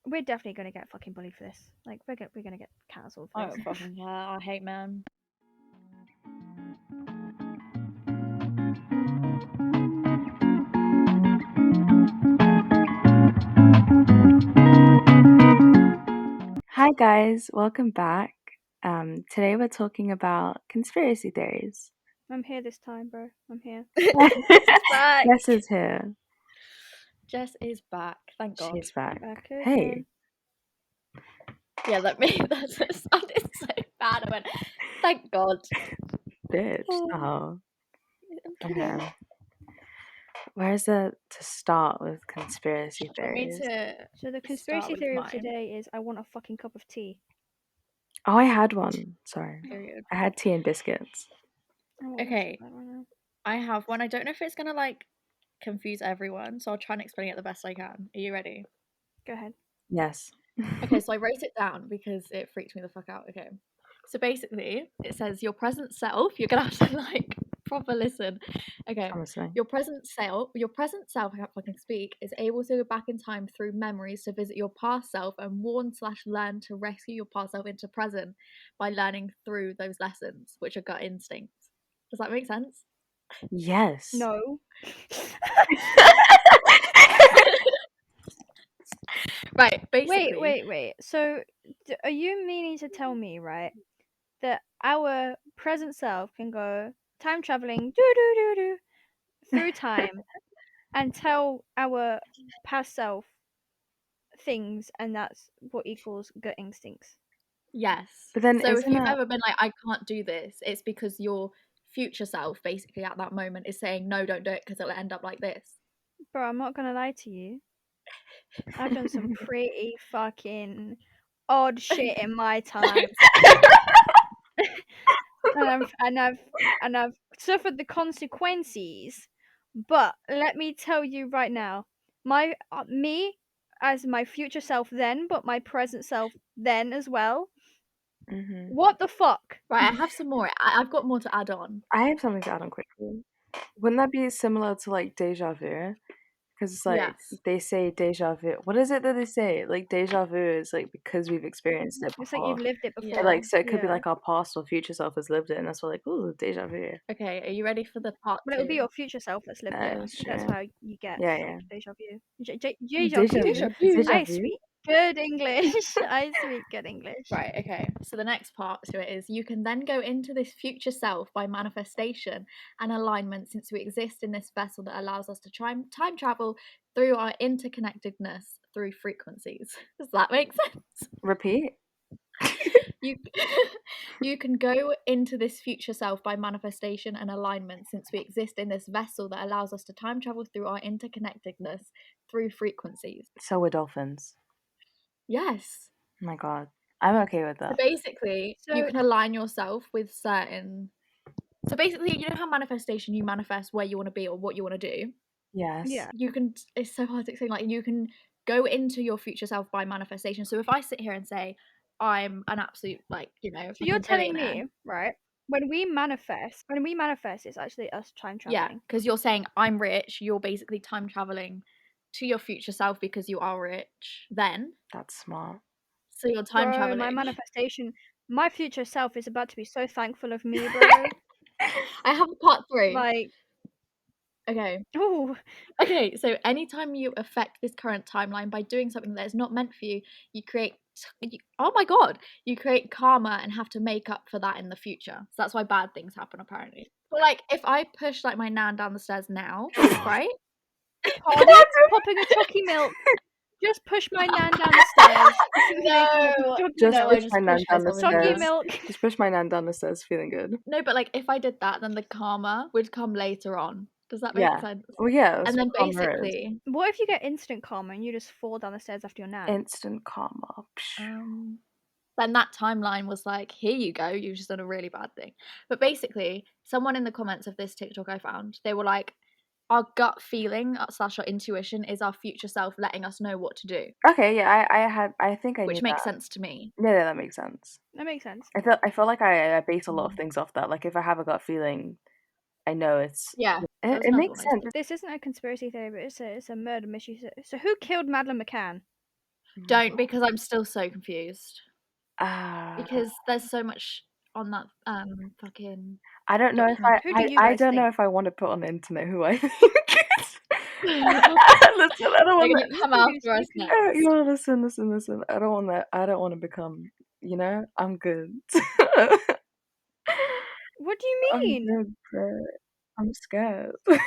we're definitely gonna get fucking bullied for this. Like we're gonna get cancelled for I this. don't fucking care. I hate men. Hi guys, welcome back. Today we're talking about conspiracy theories. I'm here this time, bro. I'm here. Back. Jess is here. Jess is back. Thank God. She's back. Back Hey, again. Yeah, that sounded so bad. I went, thank God. bitch. Oh, Oh, I'm kidding. okay. Where's it to start with conspiracy Do you want me theories? to So the start conspiracy with theory of mine? today is I want a fucking cup of tea. Oh, I had one. Sorry. Period. I had tea and biscuits. I want Okay. that right now. I have one. I don't know if it's gonna like confuse everyone, so I'll try and explain it the best I can. Are you ready? Go ahead. Yes. Okay, so I wrote it down because it freaked me the fuck out. Okay. So basically, it says your present self, you're gonna have to like proper listen. Okay. I'm listening. Your present self, I can't fucking speak, is able to go back in time through memories to visit your past self and warn/learn to rescue your past self into present by learning through those lessons, which are gut instincts. Does that make sense? Yes. No. Right, basically. Wait. So, are you meaning to tell me, right, that our present self can go time traveling through time and tell our past self things, and that's what equals gut instincts? Yes. But then So if isn't you've it? ever been like, I can't do this, it's because your future self, basically at that moment, is saying, no, don't do it because it'll end up like this. Bro, I'm not gonna lie to you. I've done some pretty fucking odd shit in my time. and I've suffered the consequences. But let me tell you right now, my me as my future self then, but my present self then as well. Mhm. What the fuck? Right, I have some more. I've got more to add on. I have something to add on quickly. Wouldn't that be similar to like deja vu? Because it's like Yes. they say deja vu. What is it that they say? Like deja vu is like because we've experienced it It's like before. you've lived it Yeah. before. Like so it could be Yeah. like our past or future self has lived it, and that's why like ooh deja vu. Okay, are you ready for the part But it two? would be your future self that's lived it. That's That's true. how you get Yeah. deja vu. Deja Deja vu. vu. vu. Deja I vu. speak good English. I speak good English. Right, okay. So the next part to it is you can then go into this future self by manifestation and alignment, since we exist in this vessel that allows us to time travel through our interconnectedness through frequencies. Does that make sense? Repeat. You you can go into this future self by manifestation and alignment, since we exist in this vessel that allows us to time travel through our interconnectedness through frequencies. So we're dolphins. Yes. Oh my god, I'm okay with So that. basically, you So can align yourself with certain. So basically, you know how manifestation, you manifest where you want to be or what you want to do. Yes. yeah. You can. It's so hard to explain. Like you can go into your future self by manifestation. So if I sit here and say I'm an absolute So you're fucking telling billionaire. me, right? When we manifest, it's actually us time Yeah, traveling. because you're saying I'm rich. You're basically time traveling to your future self because you are rich. Then, That's smart. so you're time Bro, my traveling. manifestation, my future self is about to be so thankful of me, bro. I have a part 3. Like, Okay. oh, Okay, so anytime you affect this current timeline by doing something that is not meant for you, you create. Oh my god! You create karma and have to make up for that in the future. So that's why bad things happen, apparently. But like, if I push like my nan down the stairs now, right? pardon? Popping a chalky milk. Just push my nan down the stairs. No, Just no, I push just my nan pushed down the myself into Chalky stairs. this. milk. Just push my nan down the stairs, feeling good. No, but like, if I did that, then the karma would come later on. Does that make Yeah. sense? Well, yeah. That's And then what karma is. basically, What if you get instant karma and you just fall down the stairs after your nan? Instant karma. then that timeline was like, here you go, you've just done a really bad thing. But basically, someone in the comments of this TikTok I found, they were like, our gut feeling / our intuition is our future self letting us know what to do. Okay, yeah, I think I Which knew makes that. sense to me. Yeah, that makes sense. That makes sense. I feel like I base a lot of things off that. Like if I have a gut feeling, I know it's. Yeah, that was It another makes one I sense. said. This isn't a conspiracy theory, but it's a murder mystery. So who killed Madeleine McCann? Don't, because I'm still so confused. Ah, Because there's so much on that fucking I don't know if document. Who do you I guys don't know think? if I want to put on the internet who I think. They're Listen, I don't want gonna that. come You after us can You next. know, listen. I don't want that. I don't want to become. You know, I'm good. What do you I'm mean? good, bro. I'm scared. But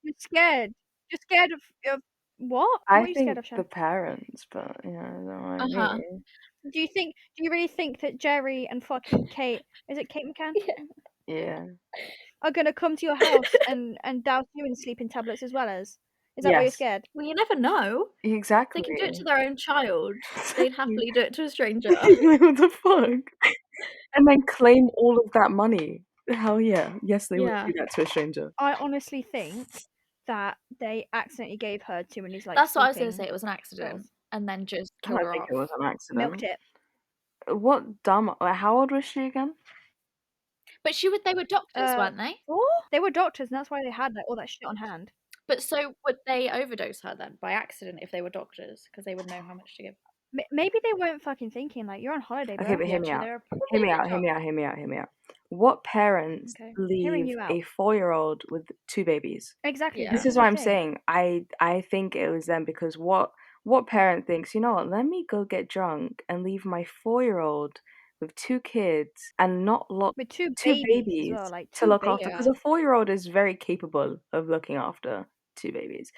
You're scared. You're scared of what? I What are you scared think of, the Shan? parents, but you know, don't mind Uh-huh. me. Do you really think that Jerry and fucking Kate, is it Kate McCann, Yeah. are gonna come to your house and douse you in sleeping tablets as well as? Is that why you're Yes. scared? Well, you never know. Exactly. They can do it to their own child. They'd Exactly. happily do it to a stranger. What the fuck? And then claim all of that money. Hell yeah. Yes, they would Yeah. do that to a stranger. I honestly think that they accidentally gave her too many like That's what I was gonna sleeping say. It was an accident, pills. and then just I killed don't her think off. it was an Milked accident. it. What dumb? How old was she again? But they were doctors, weren't they? 4? They were doctors, and that's why they had like all that shit on hand. But so would they overdose her then by accident if they were doctors? Because they would know how much to give. Maybe they weren't fucking thinking like you're on holiday, Okay, bro. but Yeah, hear me true. out. They were probably Hear me a bit out. Hear drunk. me out. Hear me out. Hear me out. What parents Okay, hearing leave you a out. 4-year-old with 2 babies? Exactly. Yeah. This This is is what the I'm thing. saying. I think it was them because what parent thinks, you know what, let me go get drunk and leave my 4-year-old with 2 kids and not lock With 2 2 babies as well, babies like to 2 look after because Yeah. a babies. 4-year-old is very capable of looking after 2 babies.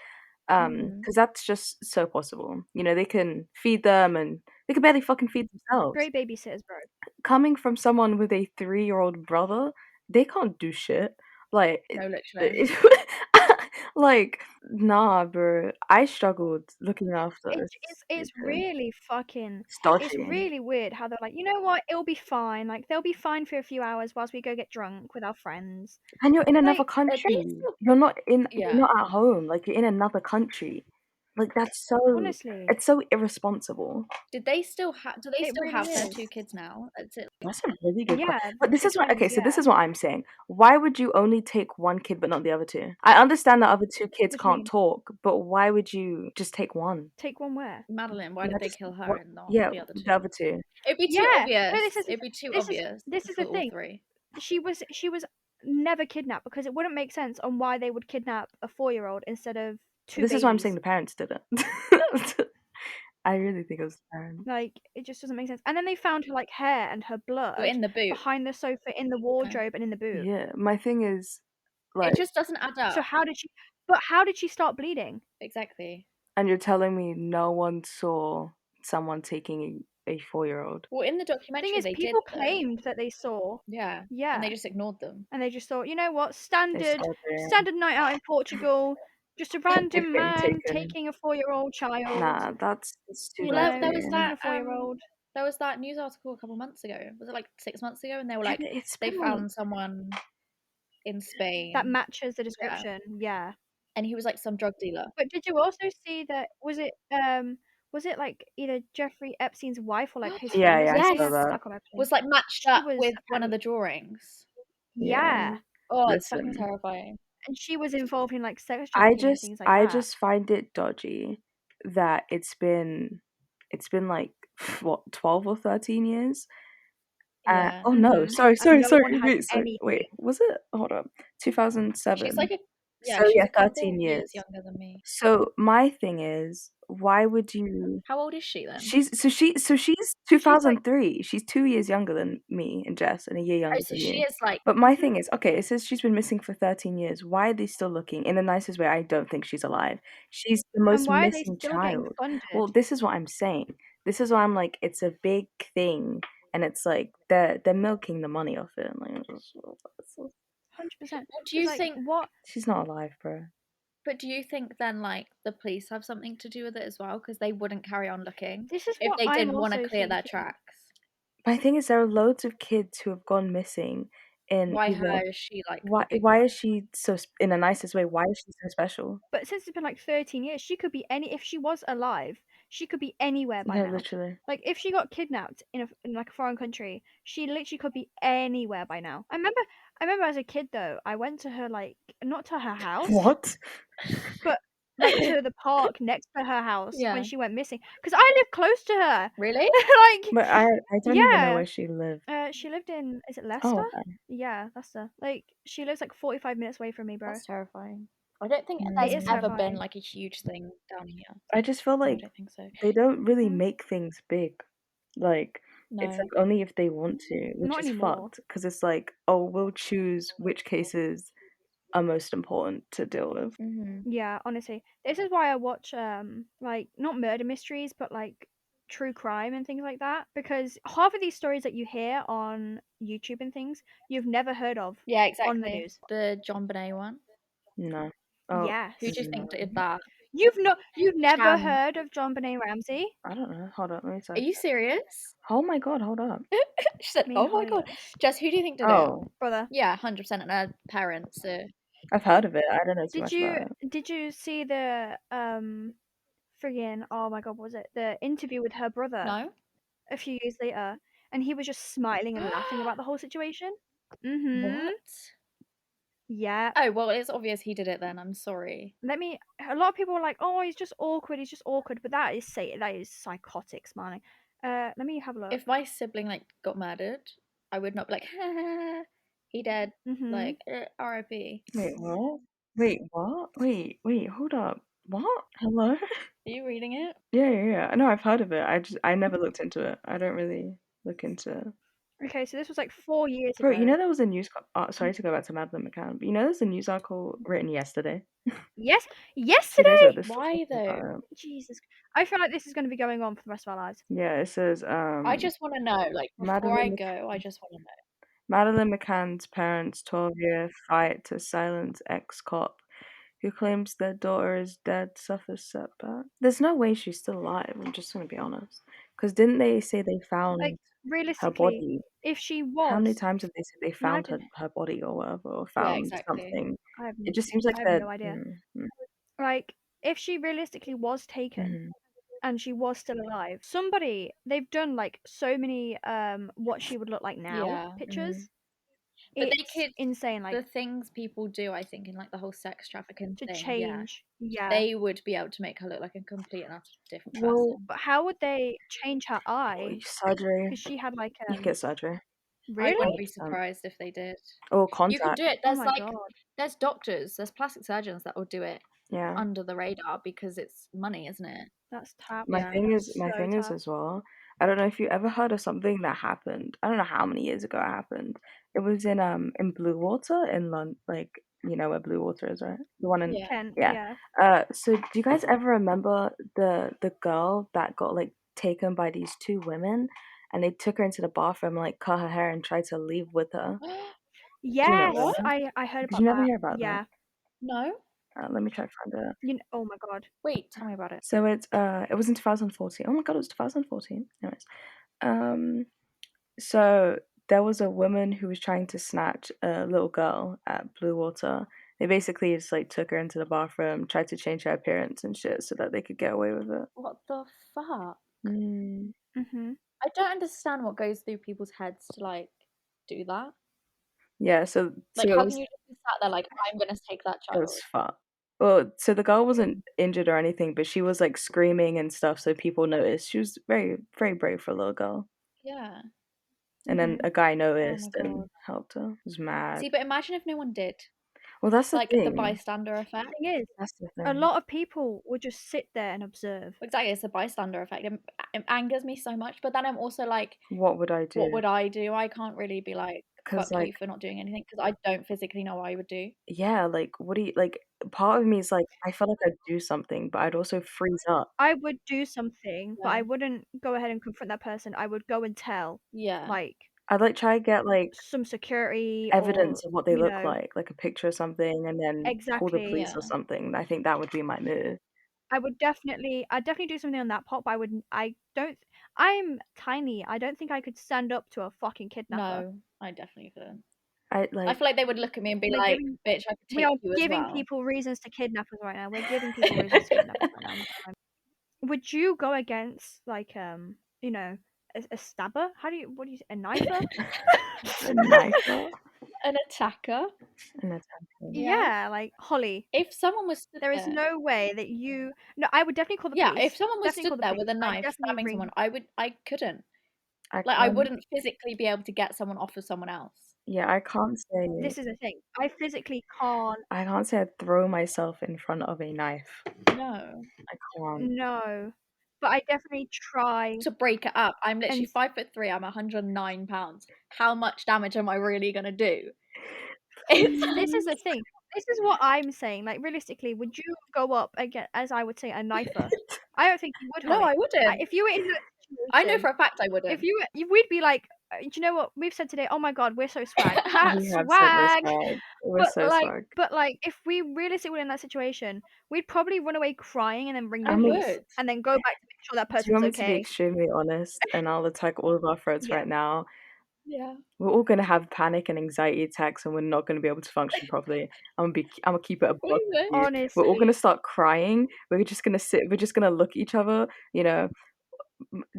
Mm. Because that's just so possible. You know, they can feed them and they can barely fucking feed themselves. Great babysitters, bro. Coming from someone with a 3-year-old brother, they can't do shit. Like, No, literally. like, nah, bro. I struggled looking after It's this. it's it's really fucking It's it's dodgy. really weird how they're like, you know what, it'll be fine. Like they'll be fine for a few hours whilst we go get drunk with our friends. And you're in another Like Are they country. still? You're Yeah. not at home. Like, you're in another country. Like, honestly, it's so irresponsible. Did they still have? Do they it still really have their is. 2 kids now? Is it like That's a really good question. Yeah, But the this is what twins. okay, so this Yeah. is what I'm saying. Why would you only take one kid but not the other two? I understand the other two kids What do you can't mean? talk, but why would you just take one? Take one where? Madeline? Why Yeah, did they just kill her what? and not Yeah, the other the two? other two. It'd be too Yeah. No, obvious. this is It'd be too this is obvious this is for the all thing. three. She was never kidnapped because it wouldn't make sense on why they would kidnap a 4-year-old instead of 2 This is why I'm saying babies. the parents did it. I really think it was the parents. Like it just doesn't make sense. And then they found her like hair and her But blood in the boot. behind the sofa in the Okay. wardrobe and in the boot. Yeah, my thing is It like, just doesn't add So up. how did she start bleeding? Exactly. and you're telling me no one saw someone taking a 4-year-old? Well, in the Thing documentary is, they did people though. claimed that they saw. Yeah. And they Yeah. just ignored them. And they just thought, you know what, They standard saw them. standard night out in Portugal, just a Kids random getting man taken. taking a 4-year-old child, Nah, that's too you Well, bad know, for there was you. taking that a 4-year-old. there was that news article a couple months ago. Was it like 6 months ago? And they were Yeah, like, but it's they been like found someone in That Spain. matches the Yeah. description. Yeah. And he was like some drug dealer. But did you also see that was it like either Jeffrey Epstein's wife or like his yeah, friend or yeah, I something? saw Yes. that. Malcolm Epstein. Was like matched She up was with one of apparently the drawings. Yeah. yeah. Oh, it's fucking Listen, terrifying. And she was involved in like sex I trafficking and just things like I that. just find it dodgy that it's been like what 12 or 13 years. Yeah. Oh no, And no one has wait, anything. was it? Hold on, She's 2007. like a So she's yeah, a 13 couple years. years younger than me. So my thing is, why would you? How old is she then? She's She's like 2003. She's 2 years younger than me and Jess, and a year Oh, younger so than she you. is like But my thing is, okay, it says she's been missing for 13 years. Why are they still looking? In the nicest way, I don't think she's alive. She's the and most why are they missing still getting child. funded? Well, this is what I'm saying. This is why I'm like, it's a big thing, and it's like they're milking the money off it. Like, 100%. Well, do Because you like think what she's not alive, bro. but do you think then like the police have something to do with it as well? Because they wouldn't carry on looking this is if what they I'm didn't want to also clear their thinking. tracks. My thing is, there are loads of kids who have gone missing in Why either. her is she like the Why big why one? is she so in the nicest way? Why is she so special? But since it's been like 13 years, she could be any if she was alive, she could be anywhere by No, now. literally. Like if she got kidnapped in like a foreign country, she literally could be anywhere by now. I remember as a kid though, I went to her like not to her house, What? but like to the park next to her house Yeah. when she went missing. Because I live close to her. Really? Like, But I don't even know yeah. where she lived. She lived in, is it Oh, Leicester? okay. Yeah, Leicester. Like, she lives like 45 minutes away from me, bro. That's terrifying. I don't think It there's is ever been terrifying. like a huge thing down here. I just feel No, I like don't think so. they don't really Mm. make things big. Like, it's No. like only if they want to, which Not is anymore. fucked. Because it's like, oh, we'll choose which cases are most important to deal with. Mm-hmm. Yeah, honestly. This is why I watch like not murder mysteries, but like true crime and things like that. Because half of these stories that you hear on YouTube and things, you've never heard of Yeah, on the exactly. news. The John Bonet one. No. Oh, Yes. Who do you think did that? You've never Sham. heard of John Benet Ramsey? I don't know. Hold up, let me Are search you it. serious? Oh my god, hold up. She said, Me and "Oh my Holly god, are Jess, who do you think did it?" Oh, brother. Yeah, 100%. And her parents. I've heard of it. I don't know too Did much you about it. did you see the friggin' oh my god, what was it? The interview with her brother No. a few years later, and he was just smiling and laughing about the whole situation. Mhm. What? Yeah. Oh well, it's obvious he did it then. I'm sorry. A lot of people were like, "Oh, he's just awkward," but that is psychotic smiling. Let me have a look. If my sibling like got murdered, I would not be like, he dead. Mhm. Like, R.I.P. Wait, what? Wait, what? Wait, hold up. What? Hello? Are you reading it? Yeah. No, I've heard of it. I never looked into it. I don't really look into. Okay, so this was like 4 years Bro, you ago. know there was a news. Sorry to go back to Madeline McCann, but you know there's a news article written yesterday. Yes, 2 days ago. yesterday. They're still Why talking though? about it. Jesus, I feel like this is going to be going on for the rest of our lives. Yeah, it says I just want to know. Like, before I Madeline go, I just want to know. Madeline McCann's parents' 12-year fight to silence ex-cop who claims their daughter is dead suffers setback. There's no way she's still alive. I'm just gonna be honest. Because didn't they say they Like found her realistically, body? if she How many was, times have they said they found imagine. her body or whatever, or Yeah, found exactly. something? I have It just seems like I have they're. no idea. Like if she realistically was taken Mhm. and she was still alive, somebody they've done like so many what she would look like now Yeah. pictures. But they It's could, insane. the Like things people do, I think, in like the whole sex trafficking to thing, yeah, change, yeah. they would be able to make her look like a complete and utter different Well, person. But how would they change her eye? surgery. Because she had like You can get surgery I really? wouldn't be 100%. surprised if they did. Or You can contact. do it. Oh There's my like, god, there's doctors, there's plastic surgeons that will do it Yeah. under the radar because it's money, isn't it? that's tap. My Yeah. thing is, That's so tap. as well. I don't know if you ever heard of something that happened. I don't know how many years ago it happened. It was in Blue Water in London, like you know where Blue Water is, right? The one in Yeah. Kent, yeah. yeah. So do you guys ever remember the girl that got like taken by these two women, and they took her into the bathroom, like cut her hair, and tried to leave with her? Do you remember Yes, What? that? I heard Did you about never that. hear about that? Yeah. No? Let me try to find it. Oh my god. Wait, tell me about it. So it was in 2014. Oh my god, it was 2014. Anyways, um, so there was a woman who was trying to snatch a little girl at Blue Water. They basically just like took her into the bathroom, tried to change her appearance and shit so that they could get away with it. What the fuck? Mm, Mhm. I don't understand what goes through people's heads to like do that. yeah, so Like, how can you just be sat there like, I'm gonna take that it was child? fucked. Well, so the girl wasn't injured or anything, but she was like screaming and stuff, so people noticed. She was very, very brave for a little girl. Yeah. And then Mhm. a guy Oh my noticed and god. helped her. It was mad. See, but imagine if no one did. Well, that's the Like the thing. bystander effect. Thing is, That's the a thing. lot of people would just sit there and observe. Exactly, it's a bystander effect. It angers me so much, but then I'm also like, What would I do? what would I do? I can't really be like, Because fuck you like, for not doing anything because I don't physically know what I would do. yeah, like, what do you like? Part of me is like, I feel like I'd do something, but I'd also freeze up. I would do something, but Yeah. I wouldn't go ahead and confront that person. I would go and tell, Yeah. like, I'd like try to get like some security or, evidence of what they you look know, like a picture or something, and then call the exactly. police or Yeah. something. I think that would be my move. I'd definitely do something on that part, but I don't, I'm tiny. I don't think I could stand up to a fucking kidnapper. No, I definitely couldn't. I I like, feel like they would look at me and be We're like, giving, bitch, I could we take are you as giving well. people reasons to kidnap us right now. We're giving people reasons to kidnap us right now. I'm not gonna lie. Would you go against, like, you know, a stabber. What do you say? A knifer? A knifer. An attacker. An attacker. Yeah, like Holly. If someone was stood There is there, no way that you. No, I would definitely call the yeah, police. if someone was Definitely stood call the there police. with a I'd knife definitely stabbing ring. someone, I couldn't. I Like, I can't. wouldn't physically be able to get someone off of someone else. Yeah, I can't say. This is the thing. I physically can't. I can't say I'd throw myself in front of a knife. No. I can't. No, but I definitely try. To break it up, I'm literally And 5'3", I'm 109 pounds. How much damage am I really gonna do? It's this is the thing. This is what I'm saying. Like realistically, would you go up again, as I would say, a knifer? I don't think you would, no, Holly. I wouldn't. If you were in that I know situation, for a fact I wouldn't. if we'd be like, do you know what we've said today? Oh my god, we're so swag. Ha, We have said we're swag. swag. We're so swag. But like, if we realistically were in that situation, we'd probably run away crying and then ring the I police would. and then go back to make sure that Do you person's want me to be okay. extremely honest? And I'll attack all of our throats Yeah. right now. Yeah. We're all gonna have panic and anxiety attacks, and we're not gonna be able to function properly. I'm gonna keep it a buck We with would. you. We're all Honestly, gonna start crying. We're just gonna sit. We're just gonna look at each other. You know,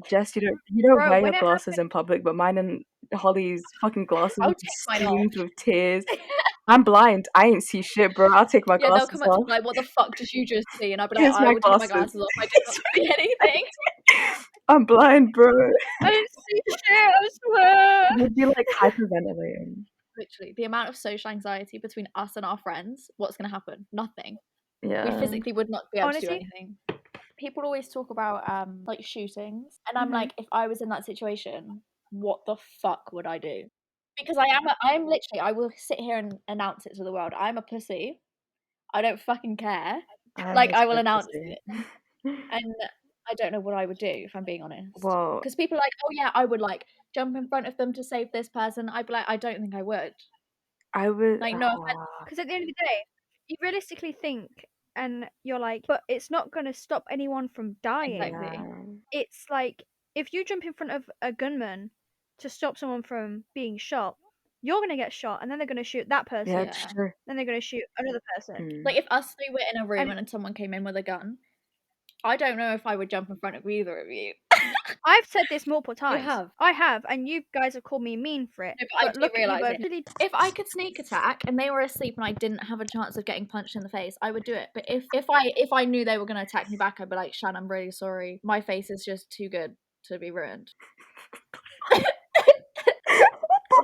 Jess, you don't bro, wear when your it glasses happened, in public, but mine and Holly's fucking glasses I are would take just mine streamed off. with tears. I'm blind. I ain't see shit, bro. I'll take my Yeah, they'll glasses come up to off. me like, "What the fuck did you just see?" And I'll be like, Here's "I my would take my glasses. glasses off. I did not see anything." I'm blind, bro. I didn't see shit. I swear. You'd be like hyperventilating. Literally, the amount of social anxiety between us and our friends, what's gonna happen? Nothing. We Yeah. physically would not be able to do Honestly, anything. People always talk about like shootings, and I'm Mhm. like, if I was in that situation, what the fuck would I do? Because I'm literally, I will sit here and announce it to the world. I'm a pussy. I don't fucking care. I'm Like, I will so announce pussy. it, and I don't know what I would do if I'm being honest. Well, Because people are like, oh yeah, I would like jump in front of them to save this person. I'd be like, I don't think I would. I would. Like, no offense. Because at the end of the day, you realistically think, and you're like, but it's not going to stop anyone from dying. Exactly. Yeah. It's like, if you jump in front of a gunman to stop someone from being shot, you're going to get shot, and then they're going to shoot that person. Yeah, Yeah. it's true. Then they're going to shoot another person. Mm. Like, if us three were in a room And and someone came in with a gun, I don't know if I would jump in front of either of you. I've said this multiple times. have. I have, and you guys have called me mean for it. No, but I do look at you realise both. it. Really, If I could sneak attack and they were asleep and I didn't have a chance of getting punched in the face, I would do it. But if I knew they were gonna attack me back, I'd be like, Shan, I'm really sorry. My face is just too good to be ruined.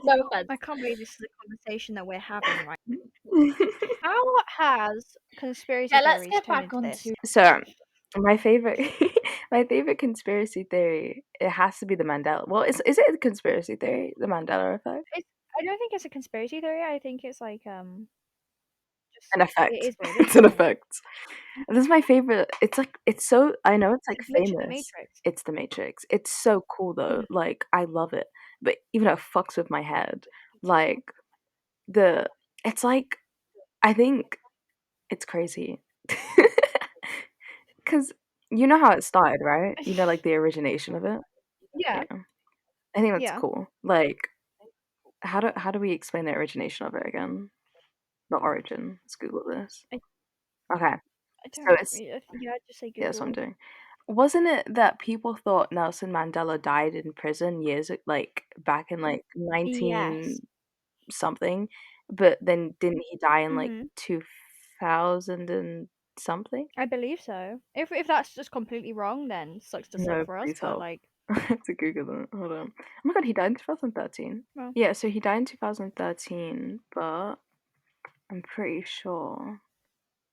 No offense. I can't believe this is a conversation that we're having right now. How has conspiracy Yeah, let's theories get turned back into on this? to So, my favorite, my favorite conspiracy theory, it has to be the Mandela. Well, is it a conspiracy theory, the Mandela effect? I don't think it's a conspiracy theory. I think it's like just An effect. it is what it is. It's an effect. This is my favorite. It's like it's so. I know it's like It's literally the famous. Matrix. It's the Matrix. It's so cool though. Mhm. Like I love it, but even though it fucks with my head, like it's like I think it's crazy. Because you know how it started, right? You know, like the origination of it. Yeah, Yeah, I think that's yeah. cool. Like, how do we explain the origination of it again? The origin. Let's Google this. I, Okay, I so don't. it's Yeah, I'd just say yeah, that's what I'm Google. doing. Wasn't it that people thought Nelson Mandela died in prison like back in like Yes. 19 something, but then didn't he die in like Mhm. 2000 and something? I believe so. If that's just completely wrong, then sucks to suck No, for us. please But help. like, I have to Google that. Hold on. Oh my god, he died in 2013. well, Yeah, so he died in 2013, but I'm pretty sure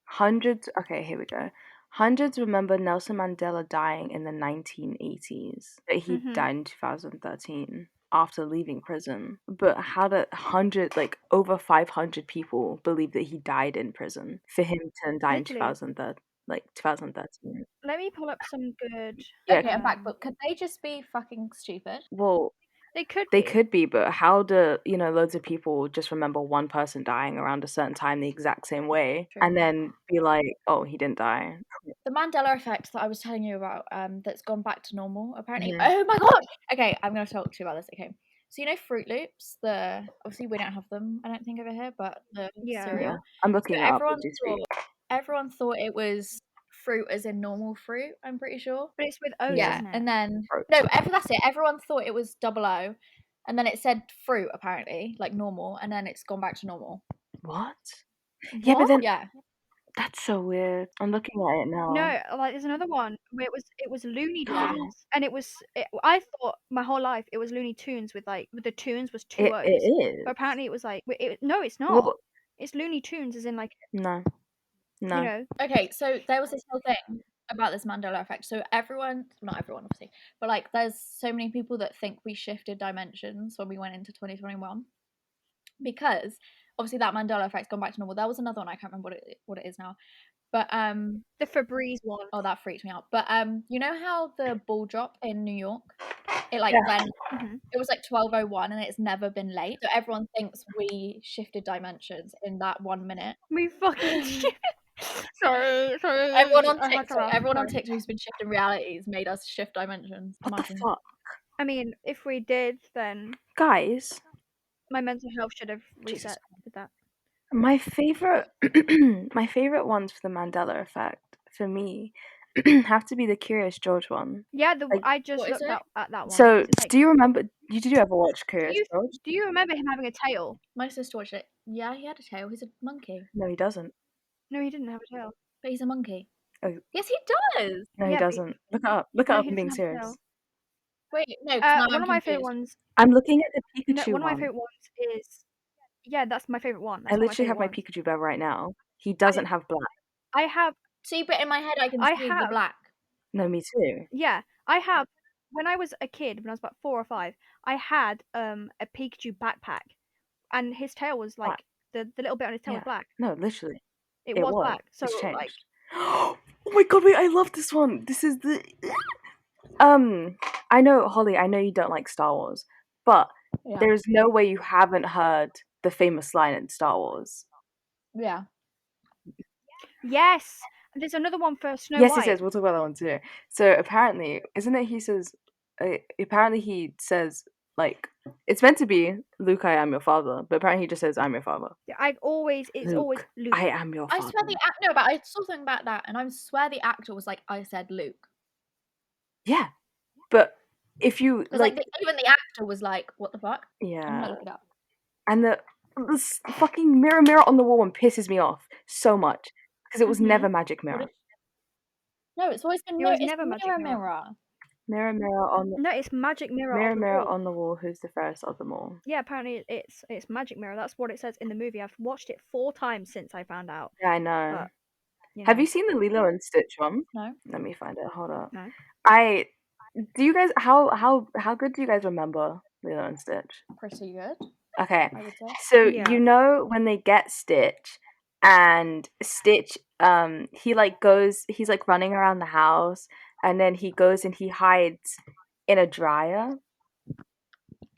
hundreds. Okay, here we go. Hundreds remember Nelson Mandela dying in the 1980s, but he mhm. died in 2013 after leaving prison. But how did like over 500 people believe that he died in prison for him to die in Literally. 2013? Let me pull up some good. Yeah, okay, I'm back. Um, But could they just be fucking stupid? well, they could they be. could be, but how do loads of people just remember one person dying around a certain time the exact same way, True. and then be like, "Oh, he didn't die." The Mandela effect that I was telling you about, that's gone back to normal. Apparently, Mhm. oh my god. Okay, I'm gonna talk to you about this. Okay, so you know Fruit Loops. Obviously we don't have them. I don't think over here, but the Yeah. cereal. I'm So looking it up as we speak. everyone thought it was fruit as in normal fruit, I'm pretty sure. But it's with O's, Yeah, isn't it? and then Fruit. no, that's it. Everyone thought it was double O, and then it said fruit apparently, like normal, and then it's gone back to normal. What? Yeah, but What? then Yeah. that's so weird. I'm looking at it now. No, like there's another one where it was Looney Yeah. Tunes, and I thought my whole life it was Looney Tunes with the tunes was two It O's, is. but apparently it was like no, it's not. Well, It's Looney Tunes, as in like no, you no. know. Okay, so there was this whole thing about this Mandela effect. So everyone, not everyone obviously, but like there's so many people that think we shifted dimensions when we went into 2021 because obviously that Mandela effect's gone back to normal. There was another one, I can't remember what it is now. But The Febreze one. oh, that freaked me out. But you know how the ball drop in New York, it like Yeah. went Mhm. it was like 12:01 and it's never been late. So everyone thinks we shifted dimensions in that 1 minute. We fucking sorry. Everyone on I had to TikTok, laugh. everyone on Sorry. TikTok who's been shifting realities made us shift dimensions. What the Imagine. fuck, I mean, if we did, then guys? my mental health should have Jesus. reset with that. My favorite, my favorite ones for the Mandela effect for me have to be the Curious George one. Yeah, Like, I just What is looked it? at that one. so, It's like, do you remember? Did you ever watch do Curious you George? do you remember him having a tail? My sister watched it. Yeah, he had a tail. He's a monkey. No, he doesn't. No, he didn't have a tail. But he's a monkey. Oh, Yes, he does. no, he Yeah, but doesn't. Look it up. Look it no, up. he I'm being doesn't have a serious. tail. Wait, no, because now One I'm of my favorite confused. ones. I'm looking at the No, Pikachu one of my one. favorite ones is that's my favorite one. I That's one of my literally have favorite my ones. Pikachu bear right now. He doesn't have black. I have See, but in my head I can I see the have black. No, me too. I have when I was a kid, when I was about 4 or 5, I had a Pikachu backpack, and his tail was Black. like the little bit on his tail was Yeah. black. No, literally. It It was was. black. So It's like changed. Oh my god, wait, I love this one. This is the I know, Holly, I know you don't like Star Wars, but Yeah. there's no way you haven't heard the famous line in Star Wars. Yeah. yes, and there's another one for Snow Yes, White. yes, we'll talk about that one too. So apparently, isn't it he says apparently he says like it's meant to be Luke, I am your father, but apparently he just says I'm your father. It's always Luke, Luke. I am your I father. swear no, but I saw something about that, and I swear the actor was like, I said Luke. Yeah, but if you Because like, even the actor was like, what the fuck? I'm yeah, gonna look it up. and the fucking mirror on the wall one pisses me off so much because it was never magic mirror. No, it's always been It was it's never magic mirror. Mirror, mirror on the No, it's magic mirror on the mirror wall. on the wall. Who's the fairest of them all? Yeah, apparently it's magic mirror. That's what it says in the movie. I've watched it 4 times since I found out. Yeah, I know. But Have you seen the Lilo and Stitch one? No. Let me find it. Hold up. No. Do you guys how good do you guys remember Lilo and Stitch? Pretty good, Okay. I would say. So Yeah. you know when they get Stitch and Stitch he like goes he's like running around the house and then he goes and he hides in a dryer.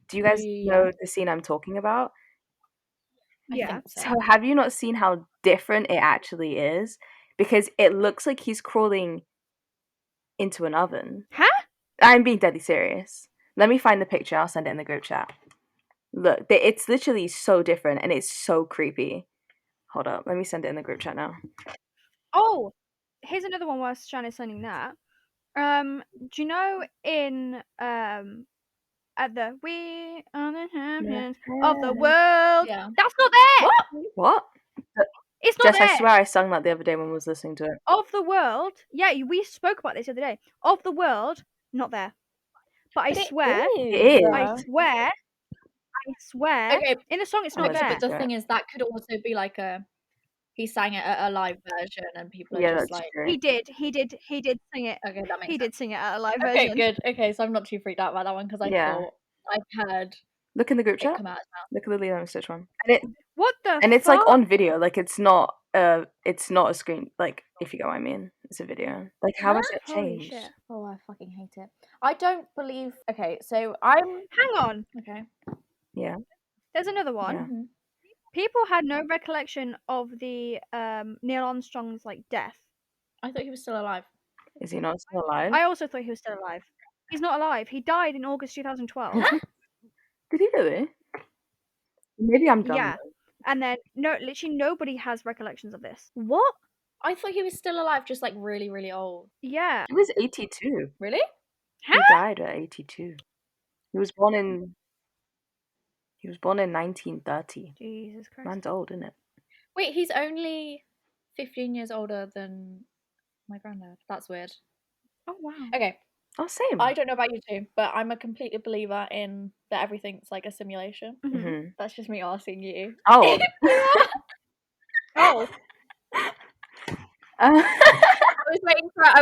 Do you guys know the scene I'm talking about? I Yeah. think so. So have you not seen how different it actually is? Because it looks like he's crawling into an oven. Huh? I'm being deadly serious. Let me find the picture. I'll send it in the group chat. Look, it's literally so different and it's so creepy. Hold up. Let me send it in the group chat now. Oh, here's another one whilst Shan is sending that. Do you know in at the we are the champions of the world? Yeah. That's not there. What? It's not Jess, there. I swear I sung that the other day when I was listening to it. Of the world. Yeah, we spoke about this the other day. Of the world, not there. But I swear, It is. I swear. Okay. In the song, it's I'm not gonna there. But the do it. thing is, that could also be like he sang it at a live version, and people are Yeah, just that's like, true. He did sing it. okay, that makes He sense. did sing it at a live Okay, version. good. Okay, so I'm not too freaked out about that one because I Yeah. thought I've heard Look in the group it chat. come out as well. Look at the Lilo and Stitch one. And What the it's like fuck? on video. Like it's not a screen. Like if you get what I mean, it's a video. Like how much it Holy changed. shit. Oh, I fucking hate it. I don't believe. Okay, so I'm Hang on. okay. Yeah. There's another one. Yeah. Mhm. People had no recollection of the Neil Armstrong's like death. I thought he was still alive. Is he not still alive? I also thought he was still alive. He's not alive. He died in August 2012. Did he really? Maybe I'm dumb. Yeah. And then literally nobody has recollections of this. What? I thought he was still alive, just like really, really old. Yeah. He was 82. Really? He Huh? died at 82. He was born in 1930. Jesus Christ. Man's old, isn't it? Wait, he's only 15 years older than my granddad. That's weird. Oh wow. Okay, Oh, same. I don't know about you two, but I'm a complete believer in that everything's like a simulation. Mhm. That's just me asking you. Oh. Oh. I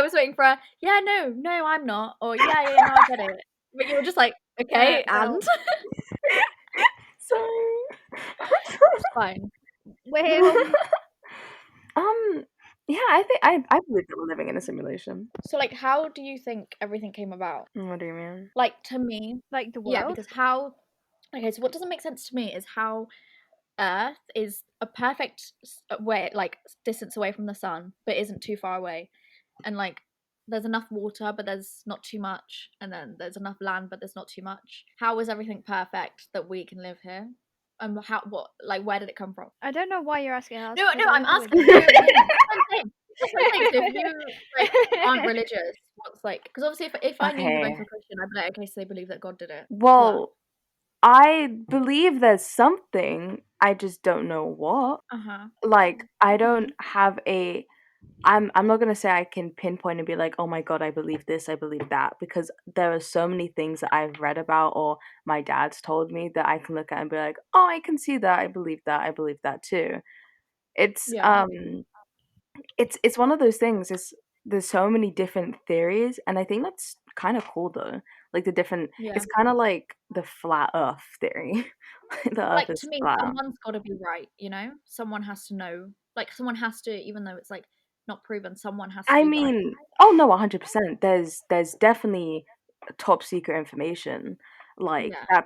was waiting for a, yeah, no, I'm not. Or yeah, no, I get it. But you were just like, okay, Well, and Sorry. it's fine. we're here. Yeah, I believe that we're living in a simulation. So like how do you think everything came about? What do you mean? Like to me, Like the yeah, world. because how okay, so what doesn't make sense to me is how Earth is a perfect way, like distance away from the sun, but isn't too far away, and like there's enough water, but there's not too much, and then there's enough land, but there's not too much. How is everything perfect that we can live here? And how what like where did it come from? I don't know why you're asking us. No, 'cause no, I I'm don't think asking we're you. doing That's anything. what I'm saying. That's what I'm saying. So if you like aren't religious, what's like? Because obviously, if I knew you were both Okay. a Christian, I'd be like, okay, so they believe that God did it. Well, I believe there's something. I just don't know what. Uh huh. Like, I Mhm. don't have a. I'm not gonna say I can pinpoint and be like, oh my god, I believe this, I believe that, because there are so many things that I've read about or my dad's told me that I can look at and be like, oh, I can see that, I believe that too. It's Yeah. it's one of those things. There's so many different theories, and I think that's kind of cool though. Like the different, Yeah. it's kind of like the flat Earth theory. The Earth Like is to me, flat. someone's got to be right. You know, someone has to know. Like someone has to, even though it's like not proven, someone has to I be right. mean, oh no, 100%. There's definitely top secret information. Like Yeah.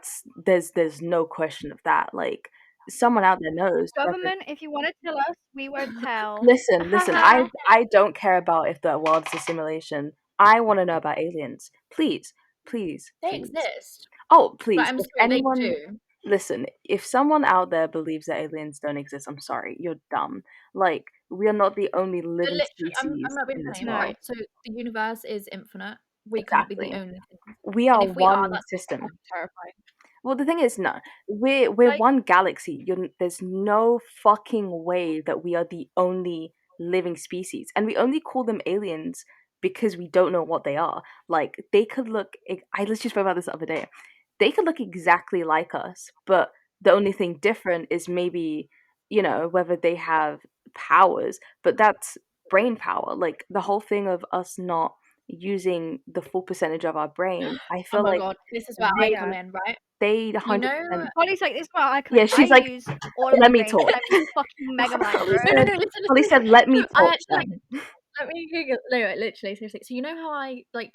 there's no question of that. Like someone out there knows. Government, if you want to tell us, we won't tell. Listen. I don't care about if the world is a simulation. I want to know about aliens. Please, please, They please. exist. Oh, Like please. I'm If sorry, they anyone do. listen, if someone out there believes that aliens don't exist, I'm sorry, you're dumb. Like we are not the only But living literally, I'm species not being in this funny, No. world. right? So the universe is infinite. We can't be the Exactly. only thing. We And are if we are, one that's system. fucking terrifying. Well, the thing is, no, we're Like, one galaxy. There's no fucking way that we are the only living species, and we only call them aliens because we don't know what they are. Like they could look. I literally spoke about this the other day. They could look exactly like us, but the only thing different is maybe whether they have powers, but that's brain power. Like the whole thing of us not using the full percentage of our brain. I Oh feel my like god, this is where I they come in, right? they You know, 100%. Holly's like, this is where I come Yeah, in. I she's like, use all of let my me brain. talk. I'm fucking Megamind, Holly bro. no, said, listen, Holly listen. said, let me No, I talk actually like. then. Let me Google. No, literally, seriously. So you know how I like.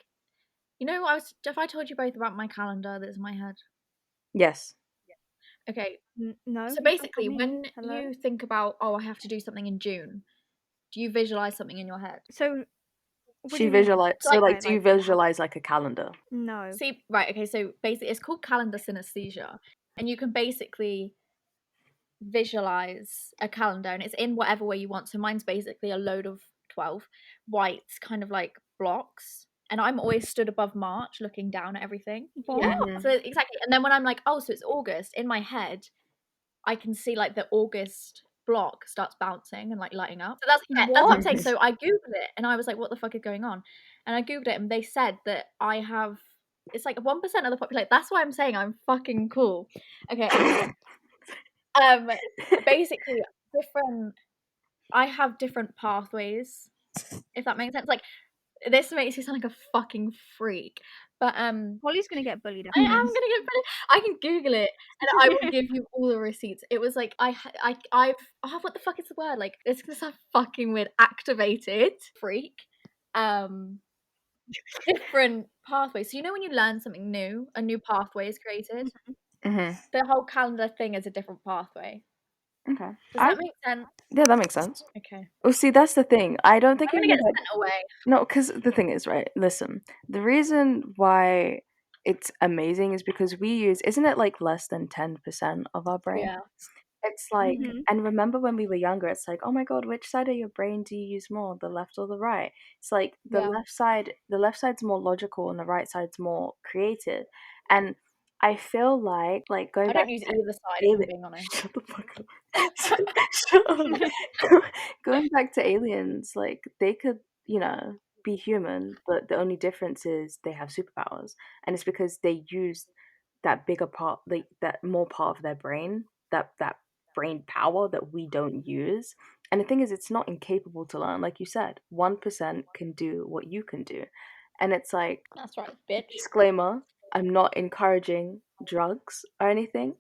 You know, I was. If I told you both about my calendar that's in my head. Yes. Okay, No, so you haven't told basically, me. when Hello? you think about, oh, I have to do something in June, do you visualize something in your head? So, what do She you mean? visualize. So So, like, like, Right, do you like, visualize like a calendar? no. see, right, okay, so basically, it's called calendar synesthesia, and you can basically visualize a calendar, and it's in whatever way you want. So mine's basically a load of 12 white kind of like blocks, and I'm always stood above March looking down at everything. What? So exactly, and then when I'm like, oh, so it's August, in my head I can see like the August block starts bouncing and like lighting up. So that's what I'm What? saying. So I googled it and I was like, what the fuck is going on? And I googled it and they said that I have, it's like 1% of the population. That's why I'm saying I'm fucking cool. Okay, anyway. Um basically different I have different pathways, if that makes sense. Like this makes me sound like a fucking freak. But Holly's gonna get bullied I after am this. gonna get bullied. I can Google it, and I will give you all the receipts. It was like I've what the fuck is the word? Like it's gonna sound fucking weird. Activated freak, um, different pathways. So you know when you learn something new, a new pathway is created. Mm-hmm. The whole calendar thing is a different pathway. Okay. Does that make sense? Yeah, that makes sense. Okay, Well, see, that's the thing. I don't think I'm it gonna would get like sent away. no, because the thing is, right? Listen, the reason why it's amazing is because we use, isn't it like less than 10% of our brain? Yeah, It's like, Mhm. and remember when we were younger, it's like, oh my God, which side of your brain do you use more, the left or the right? It's like Yeah. the left side's more logical and the right side's more creative. And I feel like going I back don't use to either side, if I'm Alien, being honest. shut the fuck up. Shut up. Going back to aliens, like they could, be human, but the only difference is they have superpowers, and it's because they use that bigger part, like that more part of their brain, that brain power that we don't use. And the thing is, it's not incapable to learn. Like you said, 1% can do what you can do, and it's like, That's right, bitch. disclaimer: I'm not encouraging drugs or anything,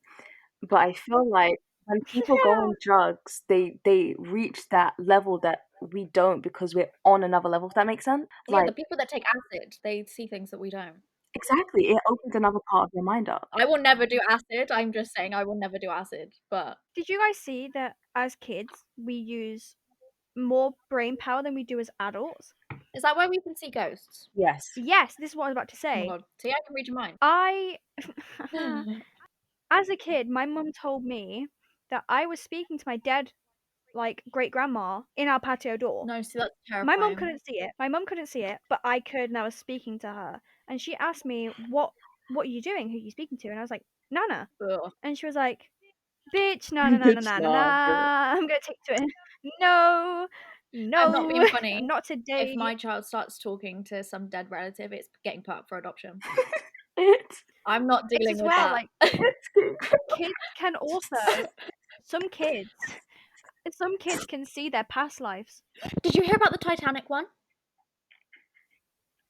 but I feel like when people go Yeah. on drugs, they reach that level that we don't because we're on another level. If that makes sense? Yeah, the Like, people that take acid, they see things that we don't. exactly, it opens another part of your mind up. I will never do acid. I'm just saying I will never do acid. But Did you guys see that as kids we use more brain power than we do as adults? is that where we can see ghosts? Yes. Yes, this is what I was about to Oh my say. god. See, I can read your mind. I as a kid, my mum told me that I was speaking to my dead like great grandma in our patio door. No, see, that's My mum terrifying. couldn't see it. My mum couldn't see it, but I could, and I was speaking to her. And she asked me, "What are you doing? Who are you speaking to?" And I was like, "Nana." Ugh. And she was like, "Bitch, no, no, no, no, It's no, no, no. not, bro. I'm gonna take to it. No, I'm not no, being funny. not If today." my child starts talking to some dead relative, it's getting put up for adoption. It's I'm not It's dealing as with well that. like it's good. kids can also some kids some kids can see their past lives. Did you hear about the Titanic one?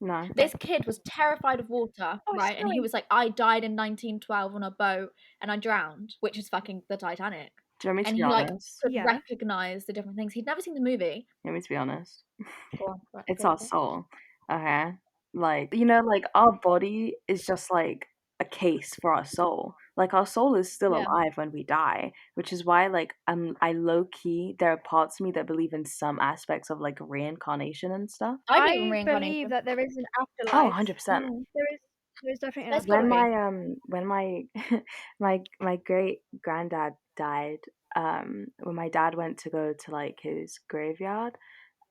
No. No. This kid was terrified of water, Oh, right? And he silly. was like, I died in 1912 on a boat and I drowned, which is fucking the Titanic. Do you want me to And be he like honest? could Yeah. recognize the different things. He'd never seen the movie. You want me to be honest? Go on, right, It's go our for it. soul. Okay. Like, like our body is just like a case for our soul. Like our soul is still Yeah. alive when we die, which is why like I low key there are parts of me that believe in some aspects of like reincarnation and stuff. I believe in I believe reincarnation. that there is an Oh, afterlife. 100%. There is definitely an There's gotta When afterlife. be. my my great granddad died, when my dad went to go to like his graveyard,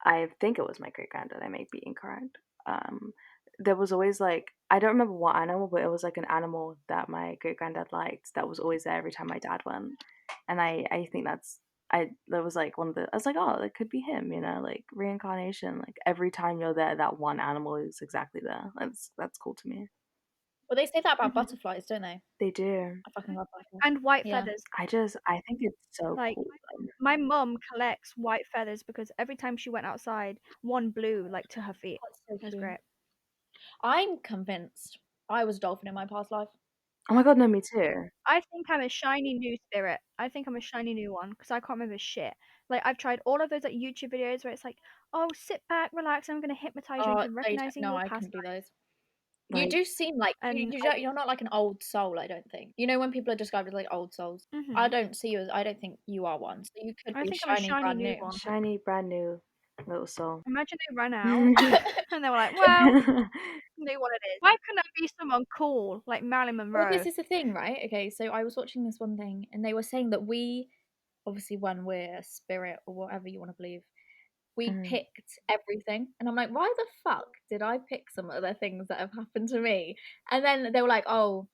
I think it was my great granddad. I may be incorrect. Um, there was always like, I don't remember what animal, but it was like an animal that my great granddad liked that was always there every time my dad went, and I think that was like one of the, I was like, oh, that could be him, like reincarnation. Like every time you're there, that one animal is exactly there. That's cool to me. Well, they say that about Mhm. butterflies, don't they? They do. I fucking love butterflies. And white Yeah. feathers. I think it's so Like cool. my mum collects white feathers because every time she went outside, one blew like to her feet. That's so It was cute. great. I'm convinced I was a dolphin in my past life. Oh my god, no, me too. I think I'm a shiny new spirit. I think I'm a shiny new one because I can't remember shit. Like I've tried all of those like YouTube videos where it's like, oh, sit back, relax, I'm gonna hypnotize you Oh, into recognizing no, your I past couldn't do those. You Like, do seem like and you're not like an old soul. I don't think. You know when people are described as like old souls. I mhm. don't see you as. I don't think you are one. So you could I be think I'm a shiny, shiny brand new new. one. shiny, brand new little soul. Imagine they run out and they were like, well, they what it is. Why couldn't I be someone cool like Marilyn Well, this Monroe? is the thing, right? Okay, so I was watching this one thing, and they were saying that we, obviously, when we're a spirit or whatever you want to believe, we Mhm. picked everything. And I'm like, why the fuck did I pick some of the things that have happened to me? And then they were like, oh,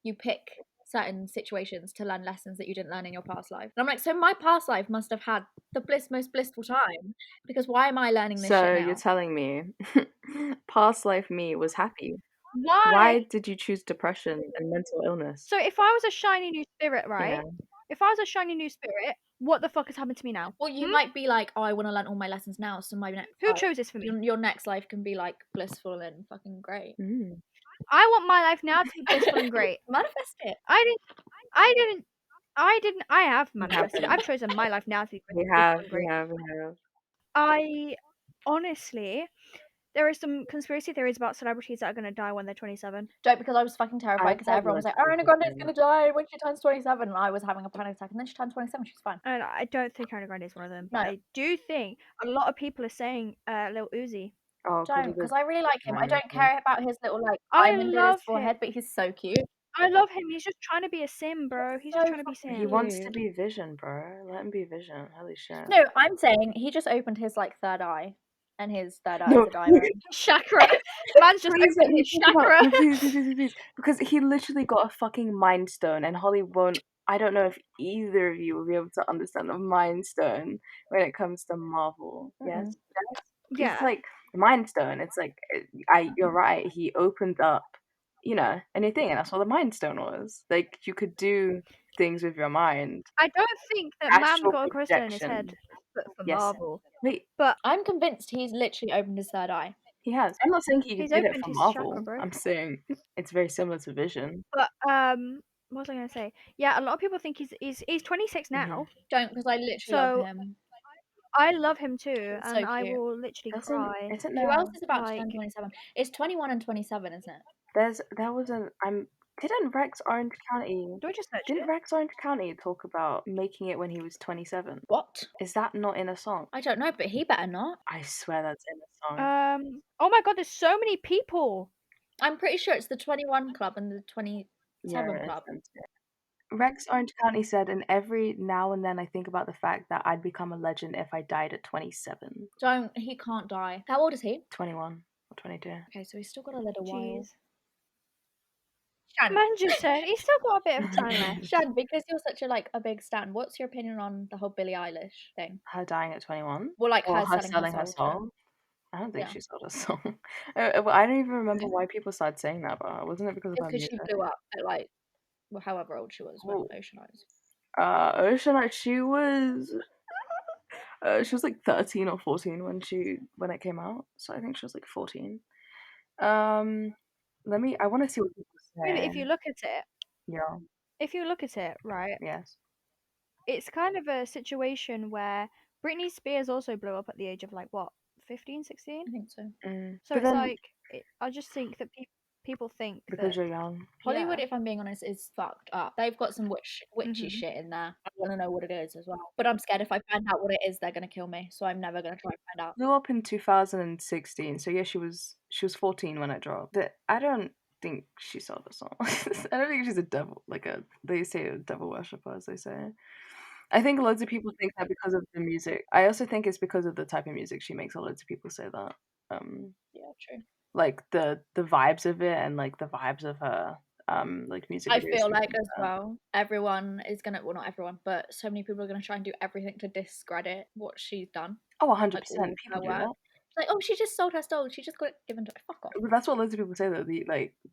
you pick certain situations to learn lessons that you didn't learn in your past life. And I'm like, so my past life must have had the most blissful time because why am I learning this shit So you're now? telling me past life me was happy. Why? Why did you choose depression and mental illness? So if I was a shiny new spirit, Yeah. right? If I was a shiny new spirit, what the fuck has happened to me now? Well, you Hmm? might be like, oh, I want to learn all my lessons now, so my next Who life, chose this for me? your next life can be like blissful and fucking great. Mm. I want my life now to be blissful and great. Manifest it. I didn't. I didn't. I didn't. I have We manifested it. haven't. I've chosen my life now to be We blissful have, and we great. have, we have. I honestly, there are some conspiracy theories about celebrities that are gonna die when they're 27. Don't, because I was fucking terrified I've because had everyone was loads like, of Ariana people Grande is say gonna die when she turns 27, and I was having a panic attack, and then she turned 27. She's fine. And I don't think Ariana Grande is one of them, but No, I do think a lot of people are saying Lil Uzi. oh, because don't, of the because I really like him. I don't dinosaur. care about his little like I diamond in his love him. forehead, but he's so cute. I love him. He's just trying to be a sim, bro. He's just So trying to be fucking He sim. wants to cute. be Vision, bro. Let him be Vision. Holy shit. No, I'm saying he just opened his like third eye, and his third eye is No, a diamond. Chakra. Man's just please let opened me his talk about chakra. no, please, because he literally got a fucking Mind Stone, and Holly won't. I don't know if either of you will be able to understand the Mind Stone when it comes to Marvel. Yes, Mm-mm. it's Yeah. like Mind Stone. It's like you're right. He opened up, a new thing, and that's what the Mind Stone was. Like you could do things with your mind, I don't think that Man's astral got a crystal in his head projection. for Yes. Marvel, Wait, but I'm convinced he's literally opened his third eye. he has. I'm not saying he he's did it opened for his chakra, Marvel. bro. I'm saying it's very similar to Vision. But what was I gonna say? Yeah, a lot of people think he's 26 Mhm. now, Don't, because I literally love so him. I love him too, He's so and I cute. will literally Doesn't cry. isn't Who else there is about to Like, turn 27? It's 21 and 27, isn't it? there was an I'm didn't Rex Orange County do I just search didn't it? Rex Orange County talk about making it when he was 27? What? Is that not in a song? I don't know, but he better not. I swear that's in a song. Oh my God, there's so many people. I'm pretty sure it's the 21 club and the 27 Yeah, club. Rex Orange County said, and every now and then I think about the fact that I'd become a legend if I died at 27. Don't, he can't die. How old is he? 21 or 22. Okay, so he's still got a little while. Jeez. Shan, Man just said he's still got a bit of time left. Shan, because you're such a big stan, what's your opinion on the whole Billie Eilish thing? Her dying at 21? Well, like Or her her selling her selling her soul soul? I don't think yeah, she sold her soul. Well, I don't even remember why people started saying that, but wasn't it because of it's her because she music? blew up at like, well, however old she was when Well, Ocean Eyes. Ocean, she was like 13 or 14 when it came out, so I think she was like 14. Um, I want to see what people Maybe say. Yeah, if you look at it, right, yes. it's kind of a situation where Britney Spears also blew up at the age of like what, 15, 16? I think so. So But it's then, like I just think that people think because that you're young, Hollywood, yeah. if I'm being honest, is fucked up. They've got some witchy Mhm. shit in there. I want to know what it is as well. But I'm scared if I find out what it is, they're gonna kill me. So I'm never gonna try and find out. blew up in 2016. So yeah, she was 14 when it dropped. I don't think she sold a song. I don't think she's a devil, they say a devil worshiper, as they say. I think loads of people think that because of the music. I also think it's because of the type of music she makes. Loads of people say that. Yeah, true. Like the vibes of it and like the vibes of her like music I videos. feel Things like like as that. well, everyone is gonna, well, not everyone, but so many people are gonna try and do everything to discredit what she's done, Oh, like 100%. all People her do work. that. It's like, oh, she just sold her soul. She just got it given to her. Fuck off. But that's what loads of people say that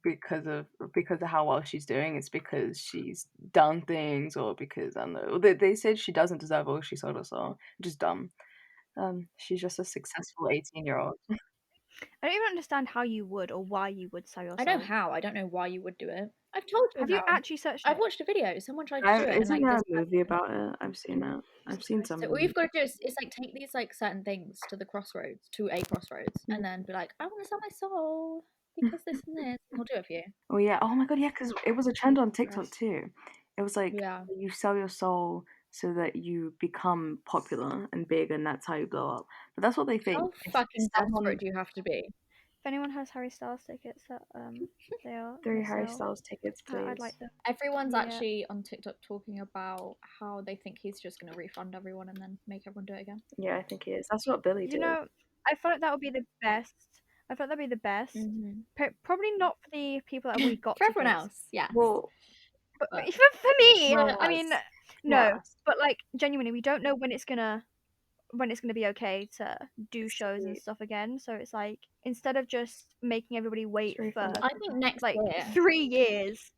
because of how well she's doing. It's because she's done things or because I don't know. They said she doesn't deserve all she sold us all. Just dumb. She's just a successful 18-year-old. I don't even understand how you would or why you would sell your I know soul. how. I don't know why you would do it. I've told you Have you how. actually searched I've it? watched a video. Someone tried to do it and Isn't like there a discredit movie it. about it? I've seen it. I've seen some So of all them. you've got to do is like take these like certain things to the crossroads, to a crossroads, and then be like, I want to sell my soul because this and this, and he'll do it for you. Oh yeah. Oh my god. Yeah. Because it was a trend Jesus on TikTok Christ. too. It was like Yeah. you sell your soul so that you become popular and big, and that's how you blow up. But that's what they think. How If fucking someone desperate do you have to be? If anyone has Harry Styles tickets that they are 3 gonna Harry sell, Styles tickets, I'd please. like them. Everyone's Yeah. actually on TikTok talking about how they think he's just going to refund everyone and then make everyone do it again. Yeah, I think he is. That's what Billy You did. know, I feel like that would be the best. I feel like that'd be the best. Mm-hmm. Probably not for the people that have already got For everyone tickets, else, yes. Well, but But for me, well, I mean, for no. us. But like genuinely, we don't know when it's gonna be okay to do It's shows and sweet. stuff again. So it's like instead of just making everybody wait Refund for I think next like year, 3 years,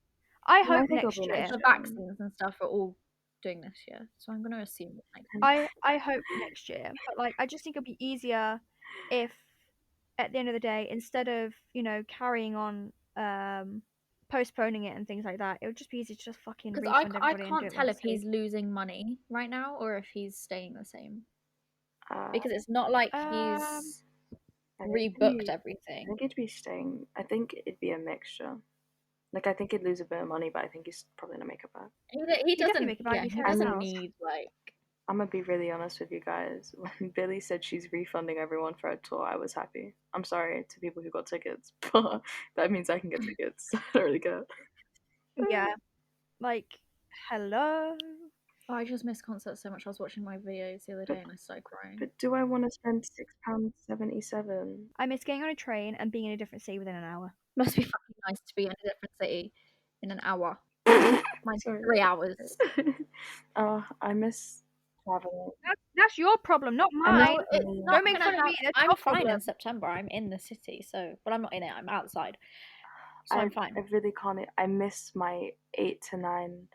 I No, I hope think it'll next be because year. next the year. vaccines and stuff are all doing this year, so I'm going to assume that next And I hope next year. But like I just think it'll be easier if at the end of the day, instead of, carrying on postponing it and things like that, it would just be easy to just fucking because refund I everybody and do can't it tell once if a he's losing money right now or if he's staying the same uh, because it's not like um he's I think rebooked I everything. think it'd be staying. I think it'd be a mixture. Like I think he'd lose a bit of money, but I think he's probably gonna make it back. He he definitely doesn't, make it back. yeah, He's he Harry I doesn't mean, Styles. need like. I'm gonna be really honest with you guys. When Billy said she's refunding everyone for a tour, I was happy. I'm sorry to people who got tickets, but that means I can get tickets. I don't really care. Yeah. Like, hello. Oh, I just miss concerts so much. I was watching my videos the other day and I started crying. But do I want to spend £6.77? I miss getting on a train and being in a different city within an hour. Must be fucking nice to be in a different city in an hour. Mine's Sorry. 3 hours. I miss traveling. That's your problem, not I miss mine. No, it's traveling. not Don't make gonna fun of have. me. That's I'm your fine problem. in September. I'm in the city, so but I'm not in it. I'm outside, so I I'm fine. I really can't. I miss my 8 to 9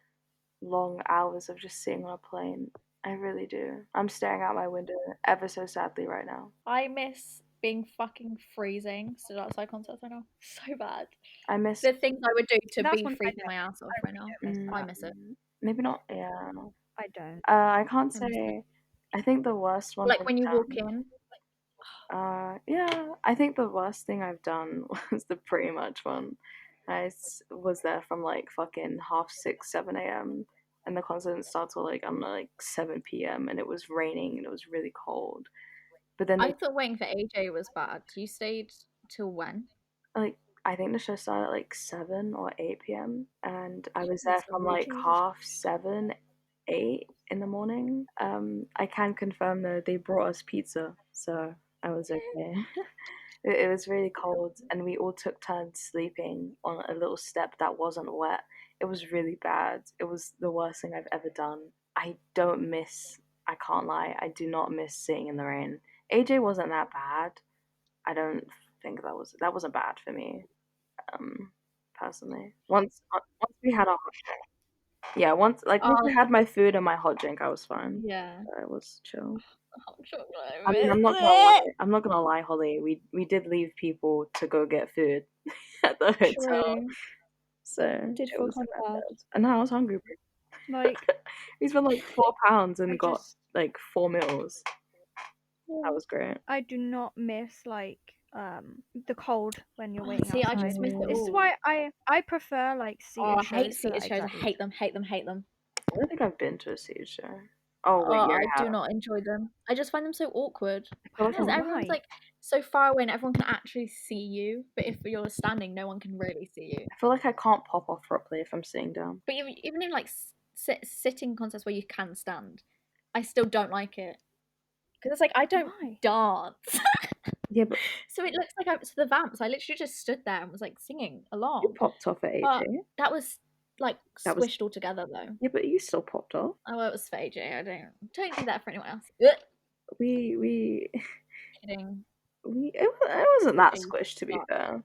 long hours of just sitting on a plane. I really do. I'm staring out my window ever so sadly right now. I miss being fucking freezing stood outside concerts right now. So bad. I miss. The things I would do to That's be one thing freezing my ass off I right really now. don't miss I that. miss it. Maybe not. Yeah. I don't. I can't I miss it. say. I think the worst one Like I've when you walk done. in. Yeah. I think the worst thing I've done was the pretty much one. Was there from like fucking 6:30, 7 a.m. and the concert didn't start till like I don't know, like 7 p.m. and it was raining and it was really cold. But then I thought waiting for AJ was bad. You stayed till when? like I think the show started at like 7 or 8 p.m. and I was there from Jesus. like Jesus. 7:30, 8 in the morning. I can confirm though they brought us pizza, so I was okay. It was really cold, and we all took turns sleeping on a little step that wasn't wet. It was really bad. It was the worst thing I've ever done. I don't miss. I can't lie. I do not miss sitting in the rain. AJ wasn't that bad. I don't think that wasn't bad for me. Um, Personally, once we had our hot drink, yeah, once I Oh had my food and my hot drink, I was fine. yeah. It was chill. Hot chocolate. I mean, I'm not gonna lie. I'm not gonna lie, Holly. We did leave people to go get food at the hotel, True. so Did it feel wasn't kind that of bad. bad. And now I was hungry. Like, We spent like £4 I and got just, like 4 meals. That Yeah. was great. I do not miss like the cold when you're Oh, waiting see, I outside. just miss it This is all. why I prefer like Oh, seated I hate shows for seated that shows. I exact reason. hate them, hate them, hate them. I don't think I've been to a seated show. Oh wait, Oh, yeah, I I do have. not enjoy them. I just find them so awkward I feel I like don't because know I'm. everyone's why. like so far away and everyone can actually see you. But if you're standing, no one can really see you. I feel like I can't pop off properly if I'm sitting down. But even in like sitting concerts where you can stand, I still don't like it because it's like I don't Why? dance. Yeah, but So it looks like I was the vamps. I literally just stood there and was like singing you along. popped off at But AJ. that was like That was squished all together though. Yeah, but you still popped off. Oh, it was for AJ. I don't do that for anyone else. Ugh. We Kidding. it wasn't that AJ squished to be sucks. fair.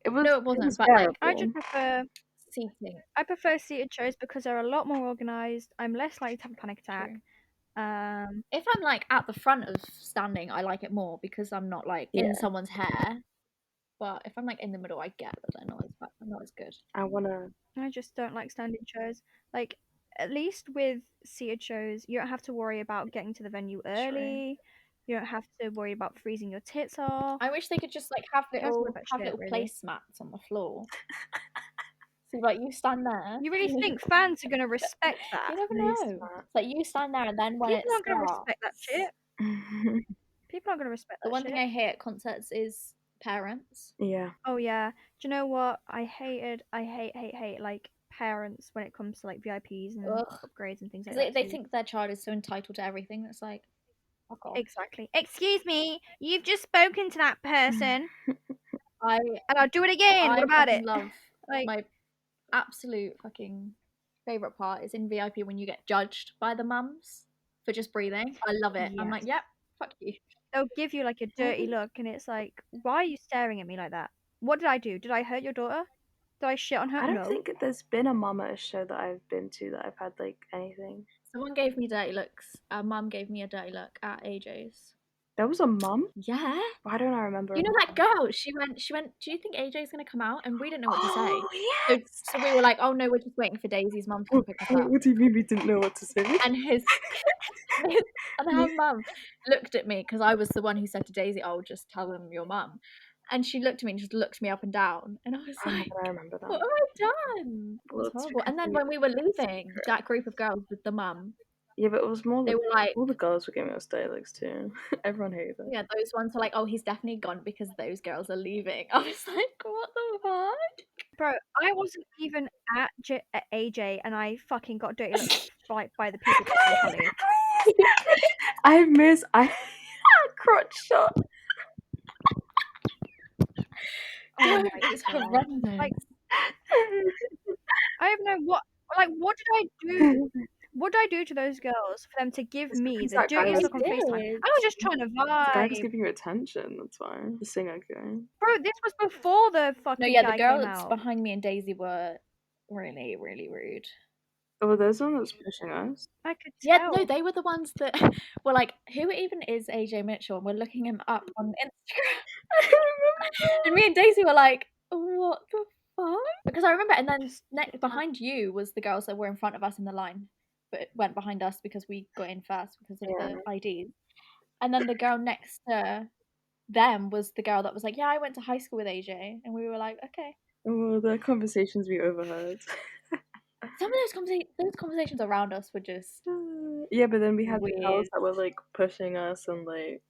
It No, was it it wasn't. was But like I just bearable. seating. I prefer seated shows because they're a lot more organized. I'm less likely to have a panic attack. True. Um, If I'm like at the front of standing, I like it more because I'm not like in Yeah, someone's hair. But if I'm like in the middle, I get that they're not as good. I wanna. I just don't like standing shows. Like, at least with seated shows, you don't have to worry about getting to the venue True. early. You don't have to worry about freezing your tits off. I wish they could just like That's all about have shit, little really. placemats on the floor. So like you stand there. You really think fans are gonna respect that? You never Place know. mat. It's like you stand there and then when it People aren't gonna starts. respect that shit. People aren't gonna respect The that one thing shit. I hate at concerts is parents. Yeah. Oh yeah. Do you know what? I hate like parents when it comes to like VIPs and Ugh. upgrades and things like Because that they too. think their child is so entitled to everything. It's like, fuck off. Exactly. Excuse me, you've just spoken to that person, I and I'll do it again. What I about it? fucking love Like, my absolute fucking favorite part is in VIP when you get judged by the mums for just breathing. I love it. I'm like, yes. yep, fuck you. They'll give you like a I dirty don't, look, and it's like, why are you staring at me like that? What did I do? Did I hurt your daughter? Did I shit on her? I don't No. think there's been a mum at a show that I've been to that I've had like anything. Someone gave me dirty looks. Mum gave me a dirty look at AJ's. There was a mum. Yeah. Why don't I remember? You A know that mum? girl? She went, do you think AJ's gonna come out? And we didn't know what to say. Oh So yes. so we were like, oh no, we're just waiting for Daisy's mum to come pick us up. What do you mean we didn't know what to say? And and her mum looked at me because I was the one who said to Daisy, "Oh, just tell them your mum." And she looked at me and just looked me up and down, and I was Oh my like, god, I remember "What that. have I done?" It was Well, it's horrible. because And then we when we were kept it leaving, secret. that group of girls with the mum, Yeah, but it was more they the were like, all the girls were giving us dialects too. Everyone hated it. "Yeah, those ones were like, oh, he's definitely gone because those girls are leaving." I was like, "What the fuck?" Bro, I wasn't even at AJ, and I fucking got dirty looks by the people in Holly. I miss crotch shot. Oh Dude, my it's god! horrendous. Like, I don't know what did I do? What did I do to those girls for them to give It's me because the that guy dirtiest was look on FaceTime? did. I was just trying to the guy was vibe. giving you attention. That's why the singer guy. Bro, this was before the No, fucking yeah, the guy came girls out. behind me and Daisy were really, really rude. Oh, there's one that's pushing us. I could Yeah, tell. no, they were the ones that were like, who even is AJ Mitchell? And we're looking him up on Instagram. And me and Daisy were like, what the fuck? Because I remember, and then behind you was the girls that were in front of us in the line, but went behind us because we got in first because of Yeah. the IDs. And then the girl next to them was the girl that was like, yeah, I went to high school with AJ. And we were like, okay. Oh, the conversations we overheard. Some of those conversations around us were just Yeah, but then we had the girls weird. that were like pushing us and like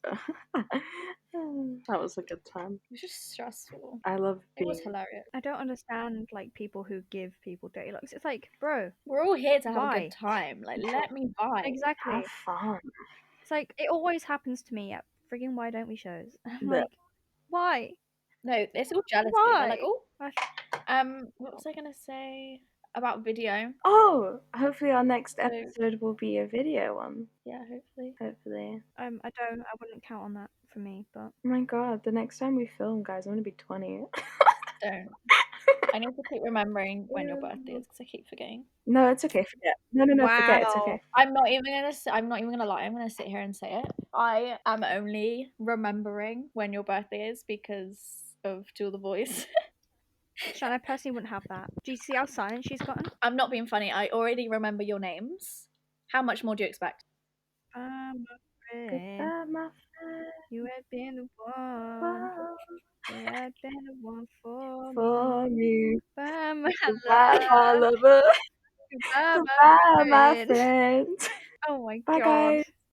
that was a good time. It was just stressful. I love It was being. hilarious. I don't understand like people who give people dirty looks. It's like, bro, We're all here to have a why? good time. Like, let me vibe. Exactly. Have fun. It's like it always happens to me at friggin' Why Don't We shows. I'm The- like, why? No, it's all jealousy. They're like, Why? oh, what was I gonna say about video? Oh, hopefully our next So episode will be a video one. yeah, hopefully. Hopefully. I wouldn't count on that for me, but Oh my god, the next time we film, guys, I'm gonna be 20. Don't. I need to keep remembering when your birthday is because I keep forgetting. No, it's okay. Forget. No, forget. It's okay. I'm not even gonna lie. I'm gonna sit here and say it. I am only remembering when your birthday is because of Tool the Voice. Sean, I personally wouldn't have that. Do you see how silent she's gotten? I'm not being funny. I already remember your names. How much more do you expect? I'm afraid Goodbye, my friend. you had been the one. You had been the one for me. For me. Goodbye, my Goodbye, my love. lover. Goodbye, Goodbye, my my friend. friend. Oh my Bye, god. guys.